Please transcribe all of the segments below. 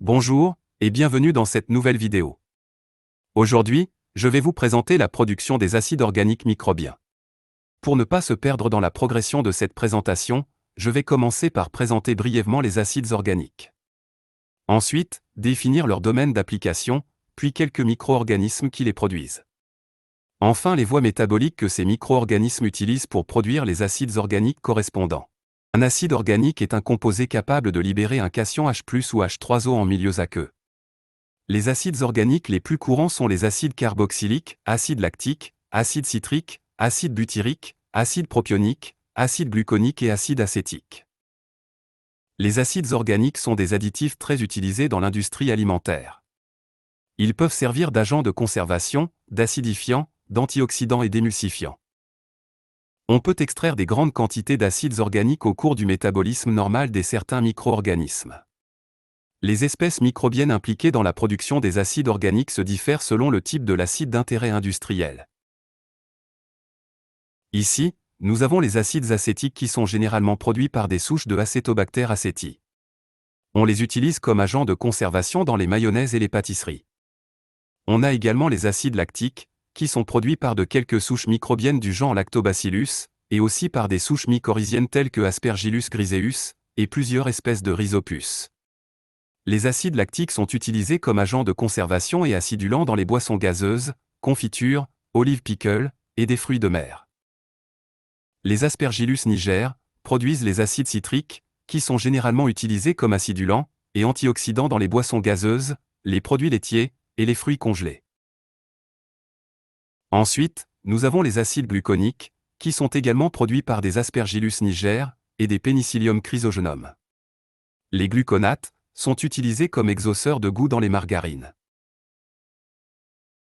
Bonjour, et bienvenue dans cette nouvelle vidéo. Aujourd'hui, je vais vous présenter la production des acides organiques microbiens. Pour ne pas se perdre dans la progression de cette présentation, je vais commencer par présenter brièvement les acides organiques. Ensuite, définir leur domaine d'application, puis quelques micro-organismes qui les produisent. Enfin, les voies métaboliques que ces micro-organismes utilisent pour produire les acides organiques correspondants. Un acide organique est un composé capable de libérer un cation H+ ou H3O en milieux aqueux. Les acides organiques les plus courants sont les acides carboxyliques, acide lactique, acide citrique, acide butyrique, acide propionique, acide gluconique et acide acétique. Les acides organiques sont des additifs très utilisés dans l'industrie alimentaire. Ils peuvent servir d'agents de conservation, d'acidifiants, d'antioxydants et d'émulsifiants. On peut extraire des grandes quantités d'acides organiques au cours du métabolisme normal des certains micro-organismes. Les espèces microbiennes impliquées dans la production des acides organiques se diffèrent selon le type de l'acide d'intérêt industriel. Ici, nous avons les acides acétiques qui sont généralement produits par des souches de Acetobacter aceti. On les utilise comme agents de conservation dans les mayonnaises et les pâtisseries. On a également les acides lactiques, qui sont produits par de quelques souches microbiennes du genre Lactobacillus, et aussi par des souches mycorhiziennes telles que Aspergillus griseus, et plusieurs espèces de Rhizopus. Les acides lactiques sont utilisés comme agents de conservation et acidulants dans les boissons gazeuses, confitures, olive pickle, et des fruits de mer. Les Aspergillus niger produisent les acides citriques, qui sont généralement utilisés comme acidulants et antioxydants dans les boissons gazeuses, les produits laitiers, et les fruits congelés. Ensuite, nous avons les acides gluconiques, qui sont également produits par des Aspergillus niger et des Penicillium chrysogenum. Les gluconates sont utilisés comme exauceurs de goût dans les margarines.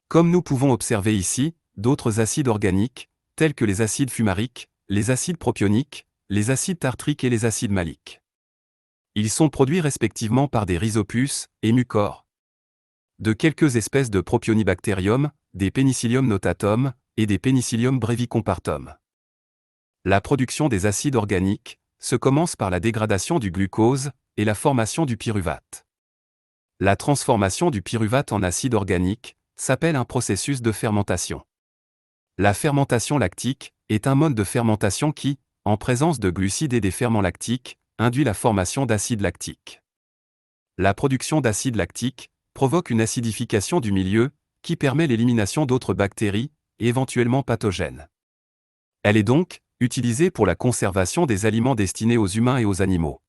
Comme nous pouvons observer ici, d'autres acides organiques, tels que les acides fumariques, les acides propioniques, les acides tartriques et les acides maliques. Ils sont produits respectivement par des Rhizopus et Mucor, de quelques espèces de Propionibacterium, des Penicillium notatum et des Penicillium brevicompartum. La production des acides organiques se commence par la dégradation du glucose et la formation du pyruvate. La transformation du pyruvate en acide organique s'appelle un processus de fermentation. La fermentation lactique est un mode de fermentation qui, en présence de glucides et des ferments lactiques, induit la formation d'acide lactique. La production d'acide lactique provoque une acidification du milieu qui permet l'élimination d'autres bactéries, et éventuellement pathogènes. Elle est donc utilisée pour la conservation des aliments destinés aux humains et aux animaux.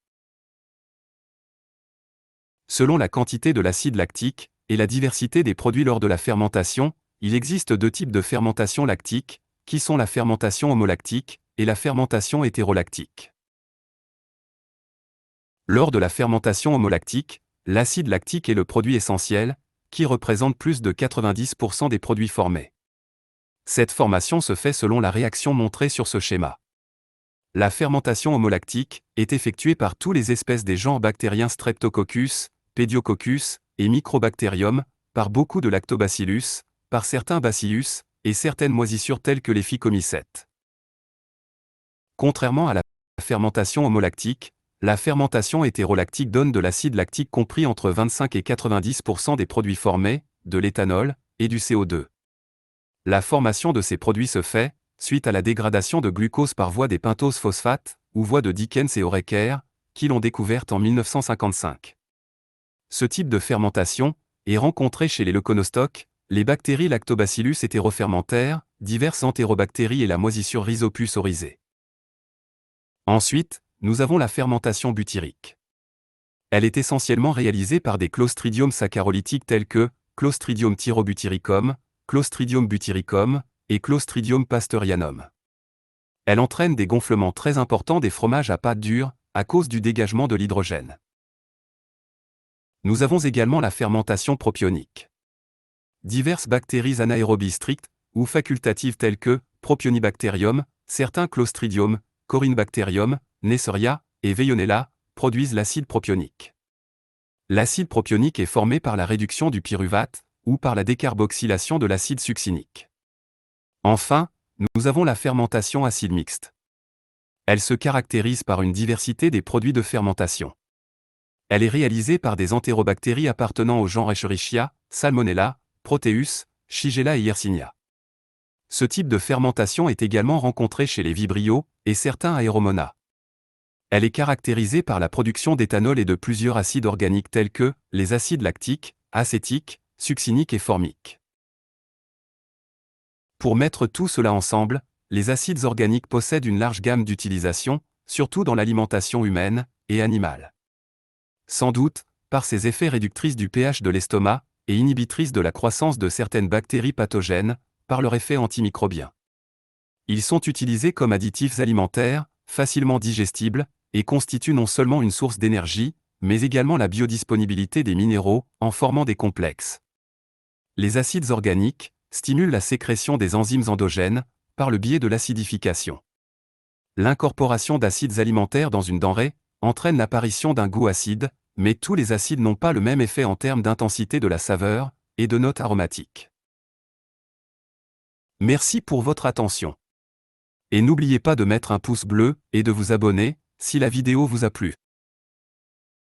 Selon la quantité de l'acide lactique et la diversité des produits lors de la fermentation, il existe deux types de fermentation lactique, qui sont la fermentation homolactique et la fermentation hétérolactique. Lors de la fermentation homolactique, l'acide lactique est le produit essentiel, qui représente plus de 90% des produits formés. Cette formation se fait selon la réaction montrée sur ce schéma. La fermentation homolactique est effectuée par toutes les espèces des genres bactériens Streptococcus, Pediococcus et Microbacterium, par beaucoup de Lactobacillus, par certains Bacillus, et certaines moisissures telles que les Phycomycètes. Contrairement à la fermentation homolactique, la fermentation hétérolactique donne de l'acide lactique compris entre 25 et 90% des produits formés, de l'éthanol, et du CO2. La formation de ces produits se fait, suite à la dégradation de glucose par voie des pentoses phosphates, ou voie de Dickens et Horeker, qui l'ont découverte en 1955. Ce type de fermentation est rencontré chez les leuconostocs, les bactéries Lactobacillus hétérofermentaires, diverses entérobactéries et la moisissure Rhizopus oryzae. Ensuite, nous avons la fermentation butyrique. Elle est essentiellement réalisée par des Clostridium saccharolytiques tels que Clostridium thyrobutyricum, Clostridium butyricum et Clostridium pasteurianum. Elle entraîne des gonflements très importants des fromages à pâte dure à cause du dégagement de l'hydrogène. Nous avons également la fermentation propionique. Diverses bactéries anaérobies strictes ou facultatives telles que Propionibacterium, certains Clostridium, Corynebacterium, Neisseria et Veillonella produisent l'acide propionique. L'acide propionique est formé par la réduction du pyruvate ou par la décarboxylation de l'acide succinique. Enfin, nous avons la fermentation acide mixte. Elle se caractérise par une diversité des produits de fermentation. Elle est réalisée par des entérobactéries appartenant au genre Escherichia, Salmonella, Proteus, Shigella et Yersinia. Ce type de fermentation est également rencontré chez les vibrios et certains Aeromonas. Elle est caractérisée par la production d'éthanol et de plusieurs acides organiques tels que les acides lactiques, acétiques, succiniques et formiques. Pour mettre tout cela ensemble, les acides organiques possèdent une large gamme d'utilisations, surtout dans l'alimentation humaine et animale. Sans doute, par ses effets réductrices du pH de l'estomac et inhibitrices de la croissance de certaines bactéries pathogènes, par leur effet antimicrobien. Ils sont utilisés comme additifs alimentaires, facilement digestibles, et constituent non seulement une source d'énergie, mais également la biodisponibilité des minéraux, en formant des complexes. Les acides organiques stimulent la sécrétion des enzymes endogènes, par le biais de l'acidification. L'incorporation d'acides alimentaires dans une denrée entraîne l'apparition d'un goût acide, mais tous les acides n'ont pas le même effet en termes d'intensité de la saveur et de notes aromatiques. Merci pour votre attention. Et n'oubliez pas de mettre un pouce bleu et de vous abonner si la vidéo vous a plu.